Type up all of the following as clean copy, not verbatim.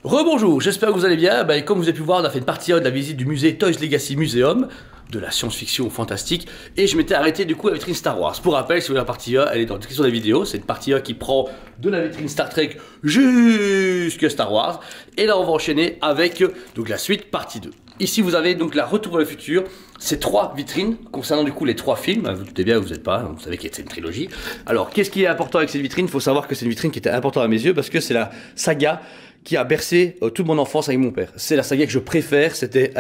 Rebonjour, j'espère que vous allez bien. Et comme vous avez pu voir, on a fait une partie 1 de la visite du musée Toys Legacy Museum, de la science-fiction fantastique, et je m'étais arrêté du coup à la vitrine Star Wars. Pour rappel, si vous voulez la partie 1, elle est dans la description de la vidéo. C'est une partie 1 qui prend de la vitrine Star Trek jusqu'à Star Wars. Et là, on va enchaîner avec donc la suite, partie 2. Ici, vous avez donc la Retour vers le futur. Ces 3 vitrines concernant du coup les 3 films. Vous doutez bien, vous n'êtes pas, vous savez que c'est une trilogie. Alors, qu'est-ce qui est important avec cette vitrine? Il faut savoir que c'est une vitrine qui était importante à mes yeux parce que c'est la saga qui a bercé toute mon enfance avec mon père. C'est la saga que je préfère. C'était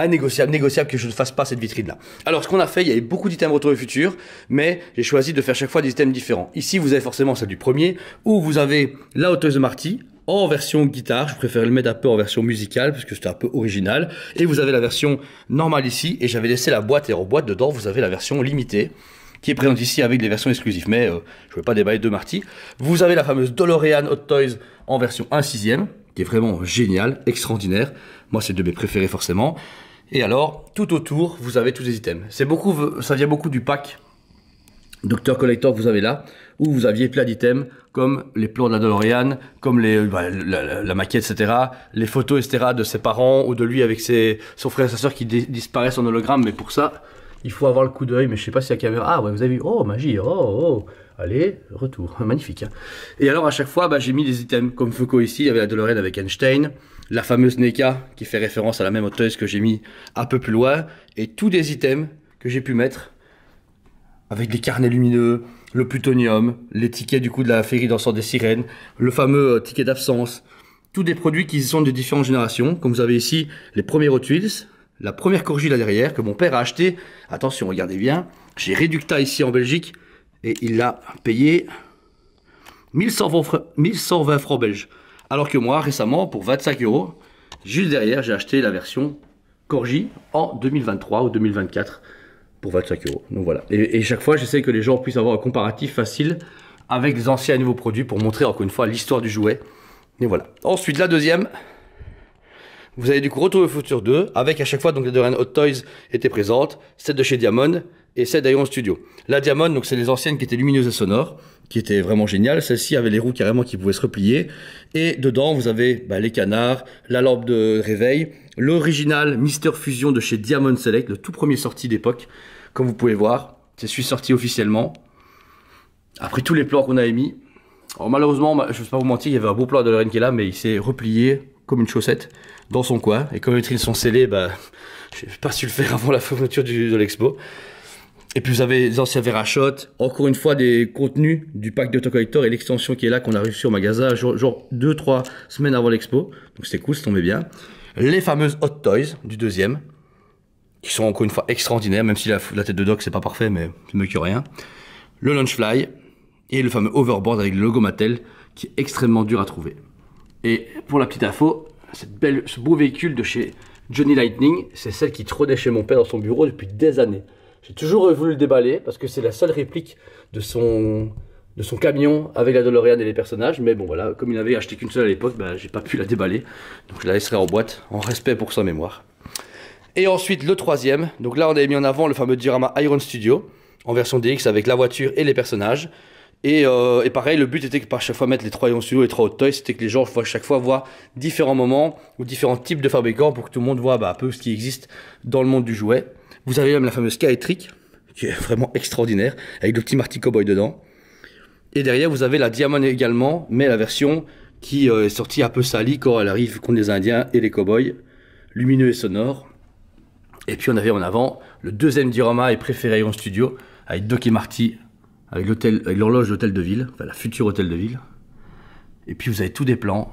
négociable que je ne fasse pas cette vitrine-là. Alors, ce qu'on a fait, il y avait beaucoup d'items Retour vers le futur, mais j'ai choisi de faire chaque fois des items différents. Ici, vous avez forcément celle du premier, où vous avez la Hot Toys de Marty, en version guitare, je préfère le mettre un peu en version musicale parce que c'était un peu original. Et vous avez la version normale ici, et j'avais laissé la boîte, et en boîte dedans vous avez la version limitée qui est présente ici avec des versions exclusives, mais je ne vais pas déballer de Marty. Vous avez la fameuse DeLorean Hot Toys en version 1/6, qui est vraiment géniale, extraordinaire. Moi c'est de mes préférés forcément. Et alors, tout autour, vous avez tous les items. Ça vient beaucoup du pack Dr. Collector que vous avez là, où vous aviez plein d'items, comme les plans de la DeLorean, comme la maquette, etc., les photos, etc., de ses parents, ou de lui avec son frère et sa soeur qui disparaissent en hologramme, mais pour ça, il faut avoir le coup d'œil, mais je sais pas si la caméra... Ah ouais, vous avez vu, oh, magie, oh, allez, retour, magnifique. Hein. Et alors, à chaque fois, j'ai mis des items, comme Foucault ici, il y avait la DeLorean avec Einstein, la fameuse NECA, qui fait référence à la même Hot Toys que j'ai mis un peu plus loin, et tous des items que j'ai pu mettre, avec des carnets lumineux, le plutonium, les tickets du coup de la féerie dansant des sirènes, le fameux ticket d'absence, tous des produits qui sont de différentes générations, comme vous avez ici les premiers Hot Wheels, la première Corgi là derrière, que mon père a acheté, attention regardez bien, chez Reducta ici en Belgique, et il l'a payé 1120 francs belges, alors que moi récemment pour 25 €, juste derrière j'ai acheté la version Corgi en 2023 ou 2024, pour 25 €. Donc voilà. Et chaque fois, j'essaie que les gens puissent avoir un comparatif facile avec des anciens et nouveaux produits pour montrer encore une fois l'histoire du jouet. Et voilà. Ensuite, la deuxième, vous avez du coup Retour vers le futur 2, avec à chaque fois, donc les DeLorean Hot Toys étaient présentes, celle de chez Diamond et celle d'Iron Studio. La Diamond, donc c'est les anciennes qui étaient lumineuses et sonores, qui étaient vraiment géniales. Celle-ci avait les roues carrément qui pouvaient se replier. Et dedans, vous avez les canards, la lampe de réveil, l'original Mister Fusion de chez Diamond Select, le tout premier sorti d'époque. Comme vous pouvez voir, c'est celui sorti officiellement. Après tous les plans qu'on a émis. Alors malheureusement, je ne vais pas vous mentir, il y avait un beau plan de DeLorean qui est là, mais il s'est replié comme une chaussette dans son coin. Et comme les vitrines sont scellées, je n'ai pas su le faire avant la fermeture de l'expo. Et puis vous avez les anciens verres à shot, encore une fois des contenus du pack Dr. Collector et l'extension qui est là qu'on a reçu au magasin, genre 2-3 semaines avant l'expo. Donc c'était cool, ça tombait bien. Les fameuses Hot Toys du deuxième, qui sont encore une fois extraordinaires, même si la tête de Doc c'est pas parfait, mais c'est mieux que rien. Le Launchfly et le fameux Overboard avec le logo Mattel, qui est extrêmement dur à trouver. Et pour la petite info, ce beau véhicule de chez Johnny Lightning, c'est celle qui trônait chez mon père dans son bureau depuis des années. J'ai toujours voulu le déballer parce que c'est la seule réplique de son camion avec la DeLorean et les personnages. Mais bon voilà, comme il n'avait acheté qu'une seule à l'époque, j'ai pas pu la déballer. Donc je la laisserai en boîte, en respect pour sa mémoire. Et ensuite le troisième, donc là on avait mis en avant le fameux diorama Iron Studio, en version DX avec la voiture et les personnages. Et pareil, le but était que par chaque fois mettre les 3 Iron Studio et les 3 Hot Toys, c'était que les gens chaque fois voient différents moments ou différents types de fabricants pour que tout le monde voit un peu ce qui existe dans le monde du jouet. Vous avez même la fameuse Skytrick, qui est vraiment extraordinaire, avec le petit Marty Cowboy dedans. Et derrière, vous avez la Diamond également, mais la version qui est sortie un peu salie quand elle arrive contre les Indiens et les Cowboys, lumineux et sonore. Et puis on avait en avant le deuxième diorama et préféré Iron Studio, avec Doc et Marty, avec l'horloge de l'hôtel de ville, enfin la future hôtel de ville. Et puis vous avez tous des plans,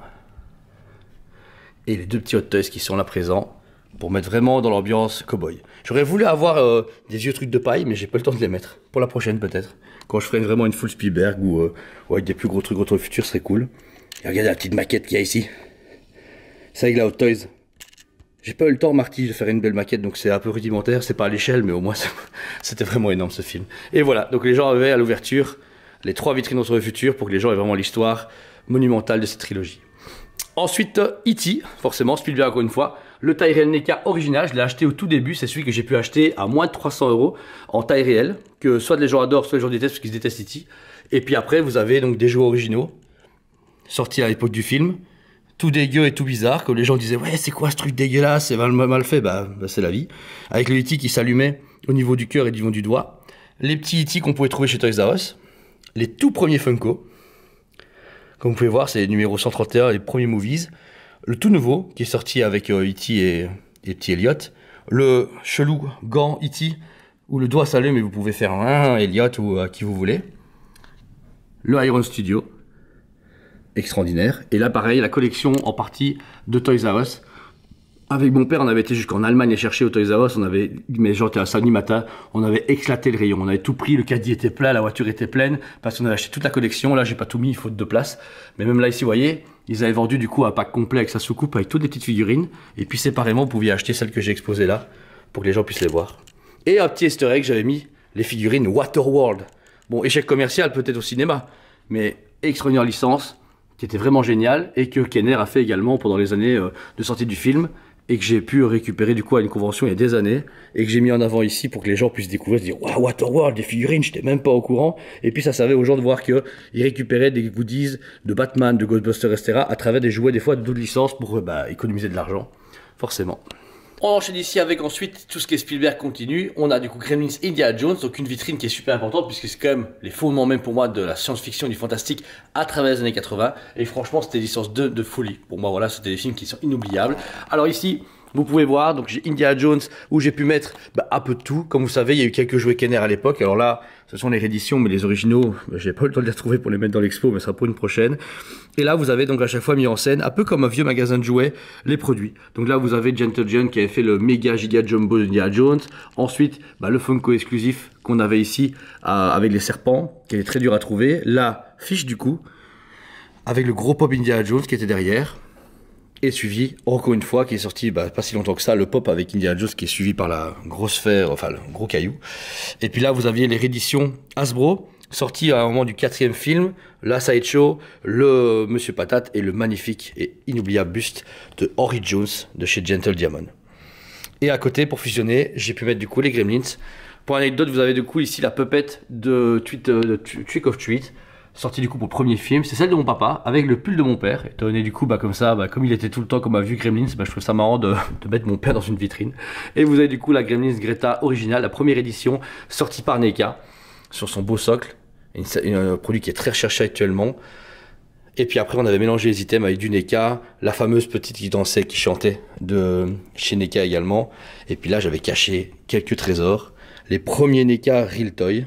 et les 2 petits Hot Toys qui sont là présents, pour mettre vraiment dans l'ambiance cowboy. J'aurais voulu avoir des vieux trucs de paille, mais j'ai pas le temps de les mettre. Pour la prochaine peut-être. Quand je ferai vraiment une full Spielberg ou avec des plus gros trucs Retour vers le futur, ce serait cool. Et regardez la petite maquette qu'il y a ici. C'est avec la Hot Toys. J'ai pas eu le temps, Marty, de faire une belle maquette, donc c'est un peu rudimentaire. C'est pas à l'échelle, mais au moins c'était vraiment énorme ce film. Et voilà, donc les gens avaient à l'ouverture les 3 vitrines Retour vers le futur pour que les gens aient vraiment l'histoire monumentale de cette trilogie. Ensuite, E.T., forcément, Spielberg encore une fois. Le taille réelle NECA original, je l'ai acheté au tout début. C'est celui que j'ai pu acheter à moins de 300 € en taille réelle. Que soit les gens adorent, soit les gens détestent parce qu'ils détestent E.T. Et puis après, vous avez donc des jeux originaux sortis à l'époque du film. tout dégueu et tout bizarre, que les gens disaient ouais c'est quoi ce truc dégueulasse, c'est mal fait, c'est la vie. Avec le E.T. qui s'allumait au niveau du cœur et du niveau du doigt, les petits E.T. qu'on pouvait trouver chez Toys R Us, les tout premiers Funko, comme vous pouvez voir c'est les numéros 131, les premiers Movies, le tout nouveau qui est sorti avec E.T. et petit Elliot, le chelou gant E.T. où le doigt s'allume et vous pouvez faire un Elliot ou qui vous voulez, le Iron Studio, extraordinaire. Et là, pareil, la collection en partie de Toys R Us. Avec mon père, on avait été jusqu'en Allemagne et chercher au Toys R Us. On avait, mais genre, t'es un samedi matin, on avait éclaté le rayon. On avait tout pris, le caddie était plein, la voiture était pleine, parce qu'on avait acheté toute la collection. Là, j'ai pas tout mis, faute de place. Mais même là, ici, vous voyez, ils avaient vendu du coup un pack complet avec sa soucoupe, avec toutes les petites figurines. Et puis séparément, vous pouviez acheter celles que j'ai exposées là, pour que les gens puissent les voir. Et un petit easter egg, j'avais mis les figurines Waterworld. Bon, échec commercial peut-être au cinéma, mais extraordinaire licence, qui était vraiment génial et que Kenner a fait également pendant les années de sortie du film et que j'ai pu récupérer du coup à une convention il y a des années et que j'ai mis en avant ici pour que les gens puissent découvrir, se dire waouh, Waterworld, des figurines, j'étais même pas au courant. Et puis ça servait aux gens de voir qu'ils récupéraient des goodies de Batman, de Ghostbusters, etc. à travers des jouets des fois de d'autres licences pour économiser de l'argent, forcément. On enchaîne ici avec ensuite tout ce qui est Spielberg continue. On a du coup Gremlins, Indiana Jones, donc une vitrine qui est super importante puisque c'est quand même les fondements même pour moi de la science-fiction et du fantastique à travers les années 80. Et franchement, c'était des licences de folie. Pour moi, voilà, c'était des films qui sont inoubliables. Alors ici, vous pouvez voir, donc j'ai Indiana Jones où j'ai pu mettre un peu de tout. Comme vous savez, il y a eu quelques jouets Kenner à l'époque. Alors là, ce sont les rééditions, mais les originaux, j'ai pas eu le temps de les retrouver pour les mettre dans l'expo, mais ce sera pour une prochaine. Et là, vous avez donc à chaque fois mis en scène, un peu comme un vieux magasin de jouets, les produits. Donc là, vous avez Gentle Giant qui avait fait le méga giga jumbo d'Indiana Jones. Ensuite, le Funko exclusif qu'on avait ici avec les serpents, qui est très dur à trouver. La fiche du coup, avec le gros pop Indiana Jones qui était derrière. Et suivi, encore une fois, qui est sorti pas si longtemps que ça, le pop avec Indiana Jones qui est suivi par la grosse sphère, enfin le gros caillou. Et puis là, vous aviez les rééditions Hasbro, sorties à un moment du 4e film, la Sideshow, le Monsieur Patate et le magnifique et inoubliable buste de Henry Jones de chez Gentle Diamond. Et à côté, pour fusionner, j'ai pu mettre du coup les Gremlins. Pour anecdote, vous avez du coup ici la puppet de Trick of Treat, sorti du coup pour le premier film, c'est celle de mon papa avec le pull de mon père. Étant donné du coup comme ça, comme il était tout le temps comme un vieux Gremlins, je trouve ça marrant de mettre mon père dans une vitrine. Et vous avez du coup la Gremlins Greta originale, la première édition, sortie par NECA, sur son beau socle, un produit qui est très recherché actuellement. Et puis après on avait mélangé les items avec du NECA, la fameuse petite qui dansait, qui chantait de chez NECA également. Et puis là j'avais caché quelques trésors, les premiers NECA Real Toy,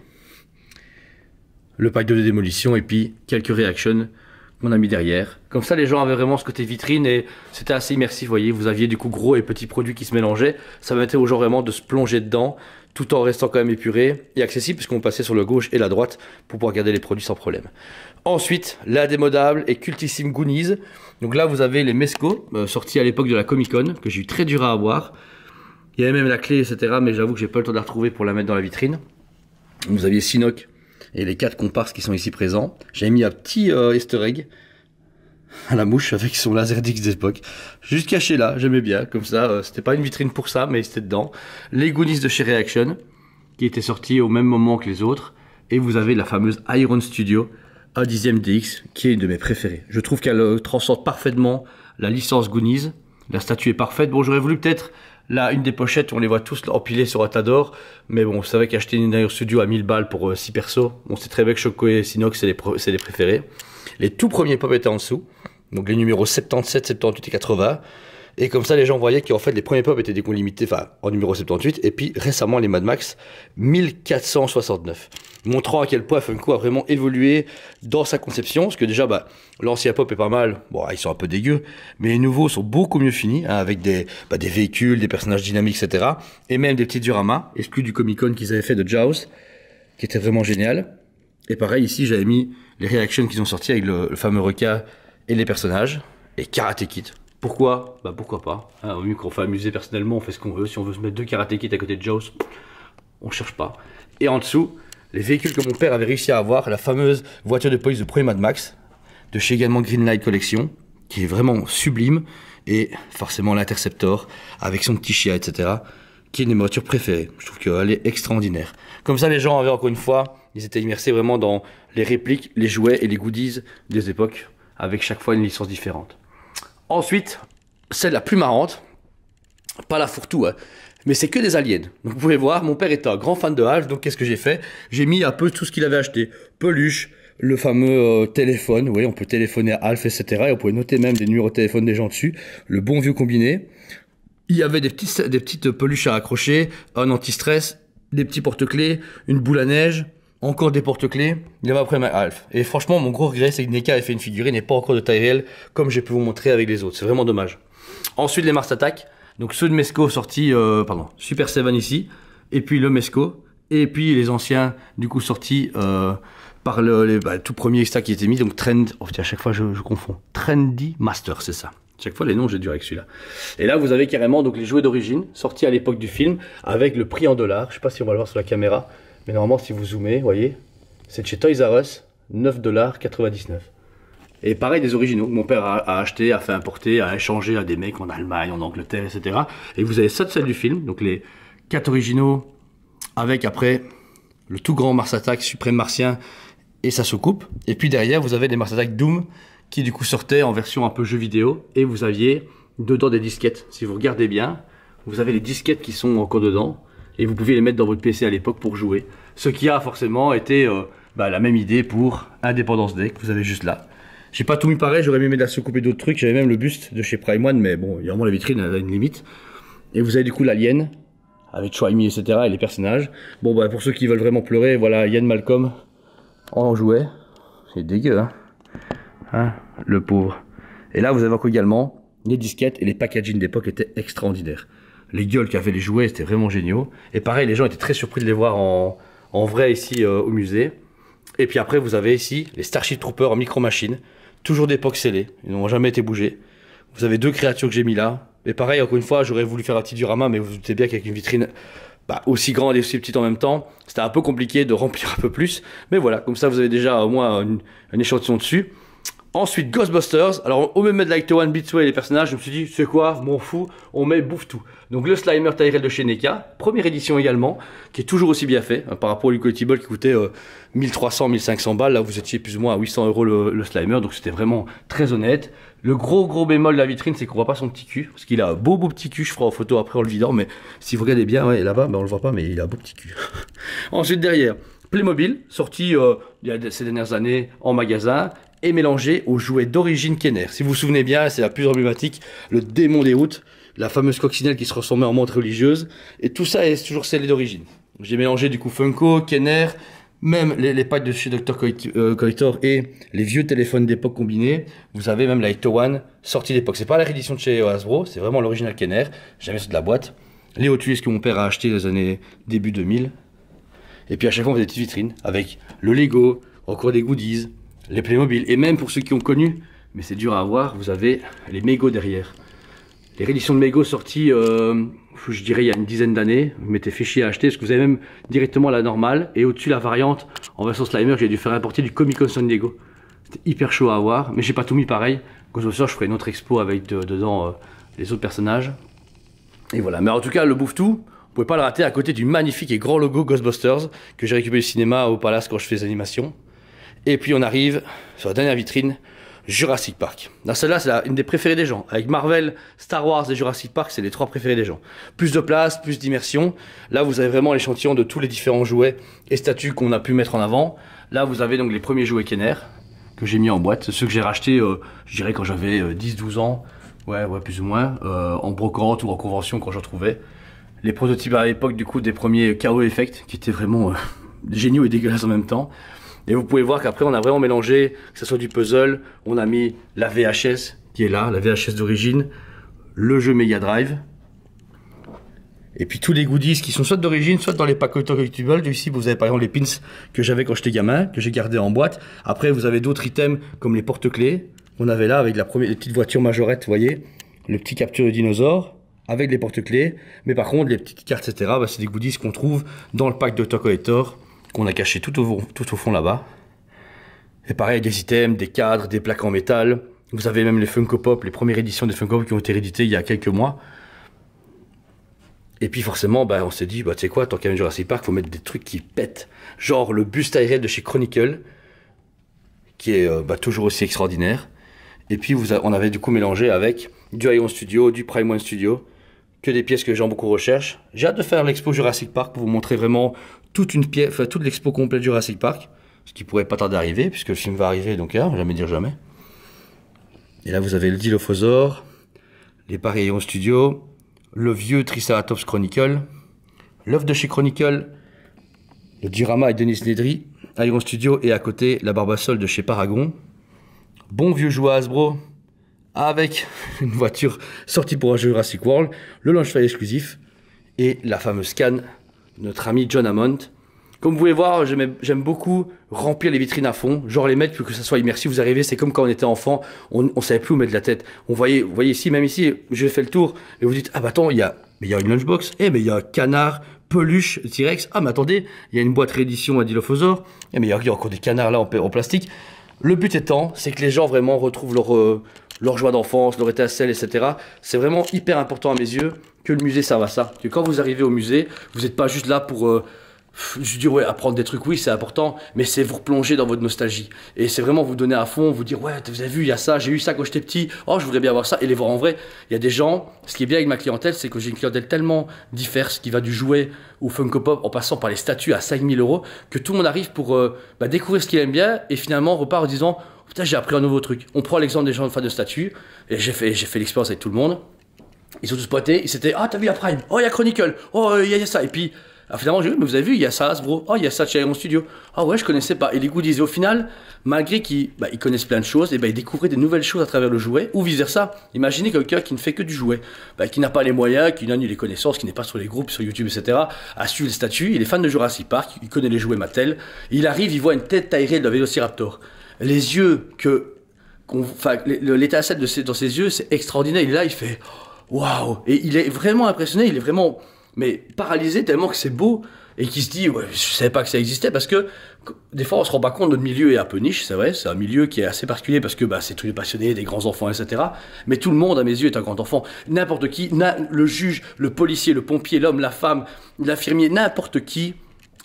le pack de démolition et puis quelques réactions qu'on a mis derrière. Comme ça, les gens avaient vraiment ce côté vitrine et c'était assez immersif, vous voyez. Vous aviez du coup gros et petits produits qui se mélangeaient. Ça permettait aux gens vraiment de se plonger dedans tout en restant quand même épuré et accessible puisqu'on passait sur le gauche et la droite pour pouvoir garder les produits sans problème. Ensuite, l'indémodable et cultissime Goonies. Donc là, vous avez les Mezco, sortis à l'époque de la Comic Con, que j'ai eu très dur à avoir. Il y avait même la clé, etc. Mais j'avoue que j'ai pas le temps de la retrouver pour la mettre dans la vitrine. Vous aviez Sinoc et les 4 comparses qui sont ici présents. J'avais mis un petit easter egg à la mouche avec son laser d'X d'époque. Juste caché là, j'aimais bien. Comme ça, c'était pas une vitrine pour ça, mais c'était dedans. Les Goonies de chez Reaction, qui étaient sortis au même moment que les autres. Et vous avez la fameuse Iron Studio, un 10e DX, qui est une de mes préférées. Je trouve qu'elle transcende parfaitement la licence Goonies. La statue est parfaite. Bon, j'aurais voulu peut-être... Là, une des pochettes, on les voit tous empilés sur un tas d'or. Mais bon, vous savez qu'acheter une Iron Studio à 1000 balles pour 6 persos, on sait très bien que Choco et Sinox, c'est les préférés. Les tout premiers pop étaient en dessous. Donc les numéros 77, 78 et 80. Et comme ça, les gens voyaient qu'en fait, les premiers pop étaient des comptes limités, enfin, en numéro 78. Et puis, récemment, les Mad Max, 1469. Montrant à quel point Funko a vraiment évolué dans sa conception. Parce que déjà, l'ancien pop est pas mal. Bon, ils sont un peu dégueux. Mais les nouveaux sont beaucoup mieux finis, hein, avec des véhicules, des personnages dynamiques, etc. Et même des petits dioramas, exclus du Comic-Con qu'ils avaient fait de Jaws, qui était vraiment génial. Et pareil, ici, j'avais mis les réactions qu'ils ont sortis avec le fameux requin et les personnages. Et Karate Kid. Pourquoi? Pourquoi pas. Hein, au mieux qu'on fait amuser personnellement, on fait ce qu'on veut. Si on veut se mettre 2 Karate Kid à côté de Jaws, on cherche pas. Et en dessous, les véhicules que mon père avait réussi à avoir, la fameuse voiture de police de premier Mad Max, de chez également Greenlight Collection, qui est vraiment sublime, et forcément l'Interceptor, avec son petit chien, etc., qui est une de mes voitures préférées. Je trouve qu'elle est extraordinaire. Comme ça, les gens avaient encore une fois, ils étaient immersés vraiment dans les répliques, les jouets et les goodies des époques, avec chaque fois une licence différente. Ensuite, celle la plus marrante, pas la fourre-tout, hein, mais c'est que des aliens. Donc vous pouvez voir, mon père est un grand fan de Alf, donc qu'est-ce que j'ai fait? J'ai mis un peu tout ce qu'il avait acheté. Peluche, le fameux téléphone, oui, on peut téléphoner à Alf, etc. Et on pouvait noter même des numéros de téléphone des gens dessus. Le bon vieux combiné. Il y avait des petites peluches à accrocher, un anti-stress, des petits porte-clés, une boule à neige, encore des porte-clés. Il y avait après Alf. Et franchement, mon gros regret, c'est que NECA ait fait une figurine et pas encore de taille réelle, comme j'ai pu vous montrer avec les autres. C'est vraiment dommage. Ensuite, les Mars Attack. Donc ceux de Mesco sortis, Super 7 ici, et puis le Mesco, et puis les anciens, du coup, sortis par le tout premier extra qui était mis, donc Trend, à chaque fois je confonds, Trendy Master, c'est ça. Chaque fois les noms j'ai dû avec celui-là. Et là vous avez carrément donc les jouets d'origine, sortis à l'époque du film, avec le prix en dollars, je sais pas si on va le voir sur la caméra, mais normalement si vous zoomez, vous voyez, c'est de chez Toys R Us, 9,99 $. Et pareil des originaux, mon père a acheté, a fait importer, a échangé à des mecs en Allemagne, en Angleterre, etc. Et vous avez ça de celle du film, donc les 4 originaux, avec après le tout grand Mars Attack, Suprême Martien et sa soucoupe. Et puis derrière vous avez des Mars Attack Doom, qui du coup sortaient en version un peu jeu vidéo, et vous aviez dedans des disquettes. Si vous regardez bien, vous avez les disquettes qui sont encore dedans, et vous pouvez les mettre dans votre PC à l'époque pour jouer. Ce qui a forcément été la même idée pour Independence Day, que vous avez juste là. J'ai pas tout mis pareil, j'aurais aimé de la soucoupe et d'autres trucs. J'avais même le buste de chez Prime One, mais bon, évidemment la vitrine elle a une limite. Et vous avez du coup l'alien, avec Choi-Mi, etc. et les personnages. Bon bah pour ceux qui veulent vraiment pleurer, voilà Ian Malcolm en jouet. C'est dégueu, hein, le pauvre. Et là vous avez encore également les disquettes, et les packaging d'époque étaient extraordinaires. Les gueules qu'avaient les jouets, c'était vraiment géniaux. Et pareil, les gens étaient très surpris de les voir en vrai ici au musée. Et puis après vous avez ici les Starship Troopers en micro-machine. Toujours d'époque scellée, ils n'ont jamais été bougés. Vous avez 2 créatures que j'ai mis là. Et pareil, encore une fois, j'aurais voulu faire un petit diorama, mais vous vous doutez bien qu'avec une vitrine aussi grande et aussi petite en même temps, c'était un peu compliqué de remplir un peu plus. Mais voilà, comme ça vous avez déjà au moins un échantillon dessus. Ensuite, Ghostbusters. Alors, au même mettre Like One, Beatsway et les personnages, je me suis dit, c'est quoi, m'en fous, on met bouffe tout. Donc, le Slimer Tyrell de chez NECA, première édition également, qui est toujours aussi bien fait, par rapport au Collectible qui coûtait 1300, 1500 balles. Là, vous étiez plus ou moins à 800 € le Slimer, donc c'était vraiment très honnête. Le gros bémol de la vitrine, c'est qu'on voit pas son petit cul, parce qu'il a un beau petit cul, je ferai en photo après en le vidant, mais si vous regardez bien, ouais, là-bas, on le voit pas, mais il a un beau petit cul. Ensuite, derrière, Playmobil, sorti il y a ces dernières années en magasin, et mélangé aux jouets d'origine Kenner. Si vous vous souvenez bien, c'est la plus emblématique, le démon des routes, la fameuse coccinelle qui se transformait en montre religieuse, et tout ça est toujours scellé d'origine. J'ai mélangé du coup Funko, Kenner, même les packs de chez Dr Collector et les vieux téléphones d'époque combinés. Vous avez même la Ecto One sortie d'époque. C'est pas la réédition de chez Hasbro, c'est vraiment l'original Kenner. Jamais sur de la boîte. Les Hot Wheels que mon père a acheté dans les années début 2000. Et puis à chaque fois on fait des petites vitrines avec le Lego, encore des goodies, les Playmobil, et même pour ceux qui ont connu, mais c'est dur à avoir, vous avez les Mego derrière. Les rééditions de Mego sorties, je dirais il y a une dizaine d'années, vous m'étiez fait chier à acheter, parce que vous avez même directement la normale, et au-dessus la variante en version Slimer, j'ai dû faire importer du Comic Con San Diego. C'était hyper chaud à avoir, mais j'ai pas tout mis pareil. Ghostbusters, je ferai une autre expo avec dedans les autres personnages. Et voilà, mais en tout cas, le bouffe-tout, vous pouvez pas le rater à côté du magnifique et grand logo Ghostbusters, que j'ai récupéré au cinéma au Palace quand je fais des animations. Et puis on arrive sur la dernière vitrine, Jurassic Park. Là, celle-là, c'est une des préférées des gens. Avec Marvel, Star Wars et Jurassic Park, c'est les 3 préférés des gens. Plus de place, plus d'immersion. Là, vous avez vraiment l'échantillon de tous les différents jouets et statues qu'on a pu mettre en avant. Là, vous avez donc les premiers jouets Kenner que j'ai mis en boîte. Ceux que j'ai rachetés, je dirais quand j'avais 10-12 ans. Ouais, plus ou moins. En brocante ou en convention quand j'en trouvais. Les prototypes à l'époque, du coup, des premiers KO Effect qui étaient vraiment géniaux et dégueulasses en même temps. Et vous pouvez voir qu'après on a vraiment mélangé, que ce soit du puzzle, on a mis la VHS qui est là, la VHS d'origine, le jeu Mega Drive, et puis tous les goodies qui sont soit d'origine, soit dans les packs collectibles. Ici vous avez par exemple les pins que j'avais quand j'étais gamin, que j'ai gardé en boîte. Après vous avez d'autres items comme les porte-clés qu'on avait là avec les petites voitures majorettes, vous voyez, le petit capture de dinosaure avec les porte-clés. Mais par contre les petites cartes, etc., c'est des goodies qu'on trouve dans le pack de Dr Collector, qu'on a caché tout au fond là-bas. Et pareil, des items, des cadres, des plaques en métal. Vous avez même les Funko Pop, les premières éditions des Funko Pop qui ont été rééditées il y a quelques mois. Et puis forcément, on s'est dit, tu sais quoi, tant qu'il y a un Jurassic Park, faut mettre des trucs qui pètent. Genre le buste aérien de chez Chronicle, qui est toujours aussi extraordinaire. Et puis on avait du coup mélangé avec du Ion Studio, du Prime One Studio, que des pièces que les gens beaucoup recherchent. J'ai hâte de faire l'expo Jurassic Park pour vous montrer vraiment toute l'expo complète Jurassic Park, ce qui pourrait pas tarder à arriver, puisque le film va arriver, donc jamais dire jamais. Et là vous avez le Dilophosaure, les Pareillons Studio, le vieux Triceratops Chronicle, l'œuf de chez Chronicle, le diorama et Denis Nedry, Iron Studio, et à côté la Barbasol de chez Paragon. Bon vieux jouet Hasbro, avec une voiture sortie pour un jeu Jurassic World, le Launchpad exclusif, et la fameuse canne de notre ami John Hammond. Comme vous pouvez voir, j'aime beaucoup remplir les vitrines à fond, genre les mettre pour que ça soit immersif. Vous arrivez, c'est comme quand on était enfant, on savait plus où mettre la tête. Vous voyez ici, même ici, je fais le tour, et vous dites, ah bah attends, il y a une lunchbox, mais il y a un canard, peluche, T-Rex, ah mais attendez, il y a une boîte réédition à Dilophosaure, mais il y a encore des canards là en plastique. Le but étant, c'est que les gens vraiment retrouvent leur joie d'enfance, leur étincelle, etc. C'est vraiment hyper important à mes yeux que le musée serve à ça. Que quand vous arrivez au musée, vous n'êtes pas juste là pour... je dis ouais, apprendre des trucs, oui c'est important, mais c'est vous replonger dans votre nostalgie. Et c'est vraiment vous donner à fond, vous dire ouais, vous avez vu, il y a ça, j'ai eu ça quand j'étais petit, oh je voudrais bien avoir ça, et les voir en vrai. Il y a des gens, ce qui est bien avec ma clientèle, c'est que j'ai une clientèle tellement diverse, qui va du jouet au Funko Pop, en passant par les statues à 5000 €, que tout le monde arrive pour découvrir ce qu'il aime bien, et finalement repart en disant putain j'ai appris un nouveau truc. On prend l'exemple des gens fans de statues, et j'ai fait l'expérience avec tout le monde. Ils sont tous pointés, ils s'étaient ah t'as vu la Prime, oh il y a Chronicle, oh il y a ça, et puis finalement, j'ai vu, mais vous avez vu, il y a ça, Hasbro. Oh, il y a ça chez Iron Studio. Ah ouais, je connaissais pas. Et les goodies, au final, malgré qu'ils connaissent plein de choses, et ils découvraient des nouvelles choses à travers le jouet, ou vice versa. Imaginez quelqu'un qui ne fait que du jouet, qui n'a pas les moyens, qui n'a ni les connaissances, qui n'est pas sur les groupes, sur YouTube, etc., à suivre les statuts. Il est fan de Jurassic Park, il connaît les jouets Mattel. Il arrive, il voit une tête taillée de la Vélociraptor. Les yeux l'étincelle dans ses yeux, c'est extraordinaire. Il est là, il fait waouh. Et il est vraiment impressionné, il est vraiment paralysé tellement que c'est beau, et qui se dit ouais, je savais pas que ça existait, parce que des fois on se rend pas compte, notre milieu est un peu niche, c'est vrai, c'est un milieu qui est assez particulier parce que c'est tous les passionnés, des grands enfants, etc. Mais tout le monde à mes yeux est un grand enfant, n'importe qui, le juge, le policier, le pompier, l'homme, la femme, l'infirmier, n'importe qui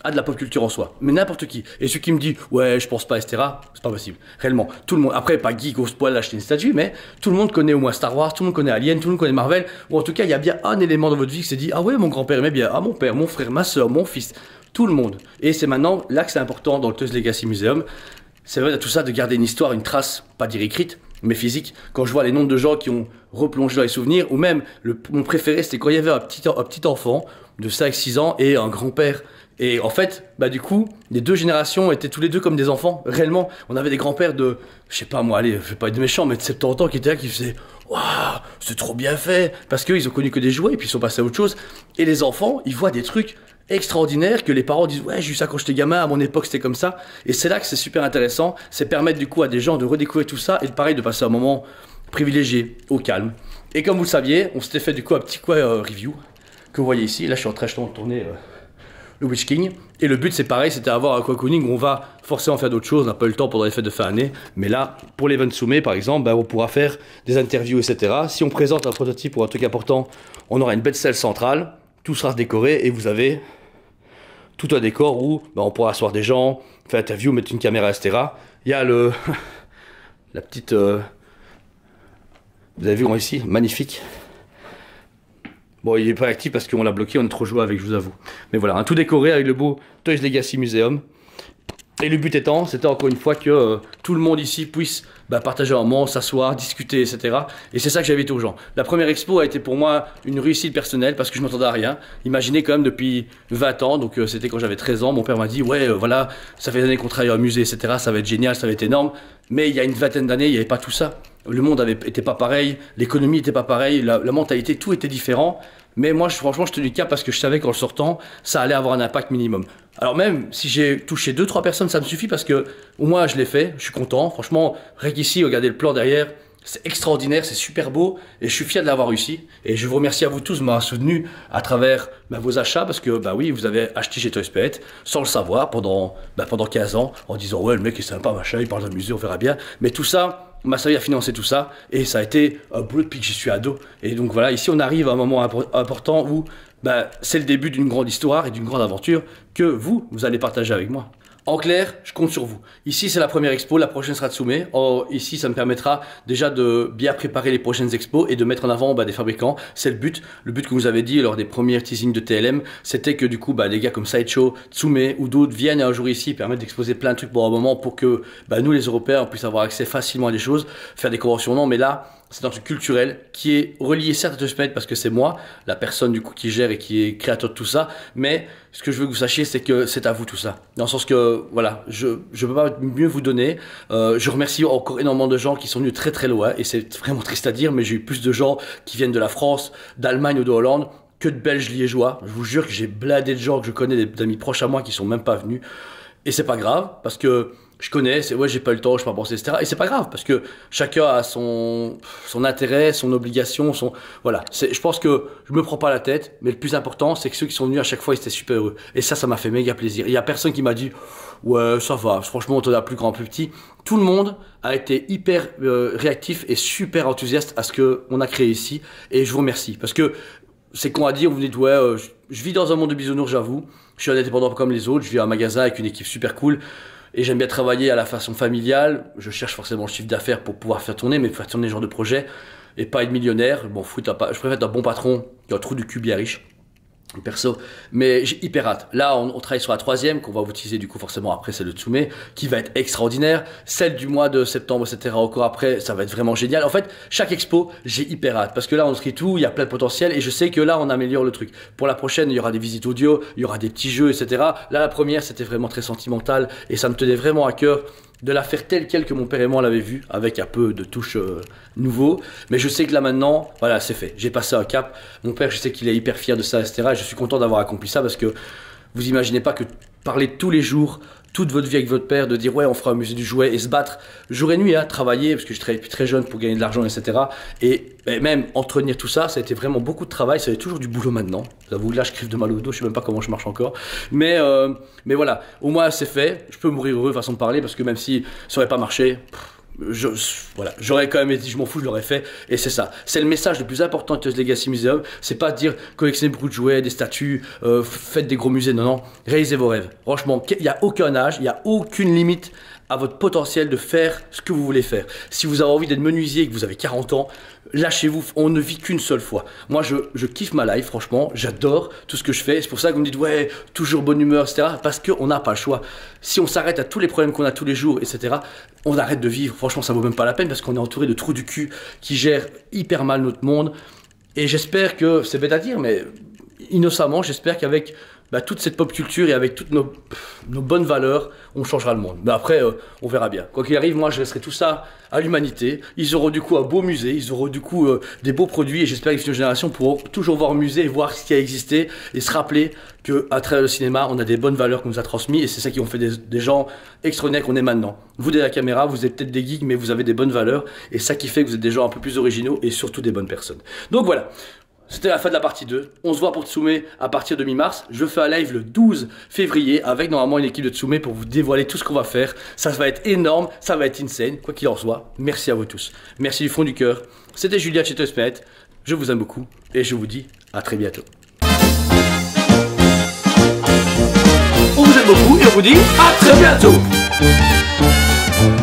a de la pop culture en soi, mais n'importe qui. Et celui qui me dit ouais je pense pas, etc., c'est pas possible, réellement. Tout le monde, après pas geek au poil d'acheter une statue, mais tout le monde connaît au moins Star Wars, tout le monde connaît Alien, tout le monde connaît Marvel, ou en tout cas il y a bien un élément dans votre vie qui s'est dit ah ouais mon grand-père aimait bien, ah mon père, mon frère, ma soeur, mon fils, tout le monde. Et c'est maintenant là que c'est important dans le Toys Legacy Museum, c'est vrai tout ça, de garder une histoire, une trace, pas dire écrite, mais physique. Quand je vois les nombres de gens qui ont replongé dans les souvenirs, ou même mon préféré c'était quand il y avait un petit enfant de 5-6 ans et un grand-père. Et en fait, du coup, les deux générations étaient tous les deux comme des enfants, réellement. On avait des grands-pères de, je sais pas moi, allez, je vais pas être méchant, mais de 70 ans qui étaient là, qui faisaient waouh, c'est trop bien fait, parce qu'ils ont connu que des jouets, et puis ils sont passés à autre chose. Et les enfants, ils voient des trucs extraordinaires que les parents disent ouais, j'ai eu ça quand j'étais gamin, à mon époque c'était comme ça. Et c'est là que c'est super intéressant, c'est permettre du coup à des gens de redécouvrir tout ça, et pareil de passer un moment privilégié, au calme. Et comme vous le saviez, on s'était fait du coup un petit review que vous voyez ici. Là, je suis en train de tourner le Witch King, et le but c'est pareil, c'était avoir un cocooning où on va forcément faire d'autres choses, on n'a pas eu le temps pendant les fêtes de fin d'année, mais là pour l'event Soumé par exemple, on pourra faire des interviews, etc. Si on présente un prototype ou un truc important, on aura une belle salle centrale, tout sera décoré, et vous avez tout un décor où on pourra asseoir des gens, faire interview, mettre une caméra, etc. Il y a la petite vous avez vu ici, magnifique. Bon, il est pas actif parce qu'on l'a bloqué, on est trop joué avec, je vous avoue. Mais voilà, un tout décoré avec le beau Toys Legacy Museum. Et le but étant, c'était encore une fois que tout le monde ici puisse partager un moment, s'asseoir, discuter, etc. Et c'est ça que j'avais dit aux gens. La première expo a été pour moi une réussite personnelle parce que je m'attendais à rien. Imaginez quand même depuis 20 ans, donc c'était quand j'avais 13 ans, mon père m'a dit ouais voilà, ça fait des années qu'on travaille au musée, etc. Ça va être génial, ça va être énorme. Mais il y a une vingtaine d'années, il n'y avait pas tout ça. Le monde était pas pareil, l'économie était pas pareille, la mentalité, tout était différent. Mais moi, franchement, je tenais le cap parce que je savais qu'en le sortant, ça allait avoir un impact minimum. Alors même si j'ai touché 2-3 personnes, ça me suffit parce que au moins je l'ai fait, je suis content. Franchement, rien qu'ici, regardez le plan derrière, c'est extraordinaire, c'est super beau et je suis fier de l'avoir réussi. Et je vous remercie à vous tous de m'avoir soutenu à travers vos achats parce que oui, vous avez acheté chez Toys Pet sans le savoir pendant 15 ans en disant ouais, le mec est sympa, machin, il parle d'un musée, on verra bien. Mais tout ça m'a servi à financer tout ça et ça a été un boulot depuis que je suis ado. Et donc voilà, ici on arrive à un moment important où c'est le début d'une grande histoire et d'une grande aventure que vous allez partager avec moi. En clair, je compte sur vous. Ici, c'est la première expo, la prochaine sera Tsume. Ici, ça me permettra déjà de bien préparer les prochaines expos et de mettre en avant des fabricants. C'est le but. Le but que vous avez dit lors des premiers teasings de TLM, c'était que du coup, des gars comme Sideshow, Tsume ou d'autres viennent un jour ici, permettent d'exposer plein de trucs pour un moment pour que nous, les Européens, on puisse avoir accès facilement à des choses, faire des conventions. Non, mais là, c'est un truc culturel qui est relié certes à TouchMate parce que c'est moi, la personne du coup qui gère et qui est créateur de tout ça. Mais ce que je veux que vous sachiez, c'est que c'est à vous tout ça. Dans le sens que, voilà, je peux pas mieux vous donner. Je remercie encore énormément de gens qui sont venus très très loin et c'est vraiment triste à dire, mais j'ai eu plus de gens qui viennent de la France, d'Allemagne ou de Hollande que de Belges liégeois. Je vous jure que j'ai bladé de gens que je connais, d'amis proches à moi qui sont même pas venus. Et c'est pas grave parce que je connais, j'ai pas eu le temps, je peux pas penser, etc. Et c'est pas grave, parce que chacun a son intérêt, son obligation, voilà. Je pense que je me prends pas la tête, mais le plus important, c'est que ceux qui sont venus à chaque fois, ils étaient super heureux. Et ça m'a fait méga plaisir. Il y a personne qui m'a dit, ouais, ça va, franchement, on t'en a plus grand, plus petit. Tout le monde a été hyper réactif et super enthousiaste à ce qu'on a créé ici. Et je vous remercie, parce que c'est con à dire, vous me dites, ouais, je vis dans un monde de bisounours, j'avoue. Je suis un indépendant comme les autres, je vis à un magasin avec une équipe super cool. Et j'aime bien travailler à la façon familiale. Je cherche forcément le chiffre d'affaires pour pouvoir faire tourner, mais faire tourner ce genre de projet. Et pas être millionnaire. Je m'en fous, je préfère être un bon patron qui a un trou du cul bien riche. Perso. Mais j'ai hyper hâte. Là, on travaille sur la troisième, qu'on va vous teaser du coup forcément après, c'est le Tsume, qui va être extraordinaire. Celle du mois de septembre, etc. encore après, ça va être vraiment génial. En fait, chaque expo, j'ai hyper hâte. Parce que là, on trie tout, il y a plein de potentiel. Et je sais que là, on améliore le truc. Pour la prochaine, il y aura des visites audio, il y aura des petits jeux, etc. Là, la première, c'était vraiment très sentimental. Et ça me tenait vraiment à cœur de la faire telle quelle que mon père et moi l'avaient vue, avec un peu de touches nouveau. Mais je sais que là maintenant, voilà, c'est fait. J'ai passé un cap. Mon père, je sais qu'il est hyper fier de ça, etc. Et je suis content d'avoir accompli ça parce que vous imaginez pas que parler tous les jours, toute votre vie avec votre père, de dire ouais, on fera un musée du jouet et se battre jour et nuit, travailler, parce que je travaille depuis très jeune pour gagner de l'argent, etc. Et même entretenir tout ça, ça a été vraiment beaucoup de travail, ça a été toujours du boulot maintenant. J'avoue que là, je crève de mal au dos, je sais même pas comment je marche encore. Mais voilà, au moins c'est fait, je peux mourir heureux façon de parler, parce que même si ça aurait pas marché, voilà, j'aurais quand même dit je m'en fous, je l'aurais fait, et c'est ça. C'est le message le plus important de Toys Legacy Museum, c'est pas de dire collectionnez beaucoup de jouets, des statues, faites des gros musées, non, réalisez vos rêves. Franchement, il n'y a aucun âge, il n'y a aucune limite à votre potentiel de faire ce que vous voulez faire. Si vous avez envie d'être menuisier et que vous avez 40 ans, lâchez-vous, on ne vit qu'une seule fois. Moi, je kiffe ma life, franchement, j'adore tout ce que je fais. C'est pour ça que vous me dites, ouais, toujours bonne humeur, etc. Parce qu'on n'a pas le choix. Si on s'arrête à tous les problèmes qu'on a tous les jours, etc., on arrête de vivre. Franchement, ça vaut même pas la peine parce qu'on est entouré de trous du cul qui gèrent hyper mal notre monde. Et j'espère que, c'est bête à dire, mais innocemment, j'espère qu'avec toute cette pop culture et avec toutes nos bonnes valeurs, on changera le monde. Mais après, on verra bien. Quoi qu'il arrive, moi, je laisserai tout ça à l'humanité. Ils auront du coup un beau musée, ils auront du coup des beaux produits et j'espère que les futures générations pourront toujours voir au musée et voir ce qui a existé et se rappeler qu'à travers le cinéma, on a des bonnes valeurs qu'on nous a transmises et c'est ça qui ont fait des gens extraordinaires qu'on est maintenant. Vous, derrière la caméra, vous êtes peut-être des geeks, mais vous avez des bonnes valeurs et ça qui fait que vous êtes des gens un peu plus originaux et surtout des bonnes personnes. Donc voilà. C'était la fin de la partie 2. On se voit pour Tsume à partir de mi-mars. Je fais un live le 12 février avec normalement une équipe de Tsume pour vous dévoiler tout ce qu'on va faire. Ça va être énorme, ça va être insane, quoi qu'il en soit. Merci à vous tous. Merci du fond du cœur. C'était Julia chez TouchMate. Je vous aime beaucoup et je vous dis à très bientôt. On vous aime beaucoup et on vous dit à très bientôt.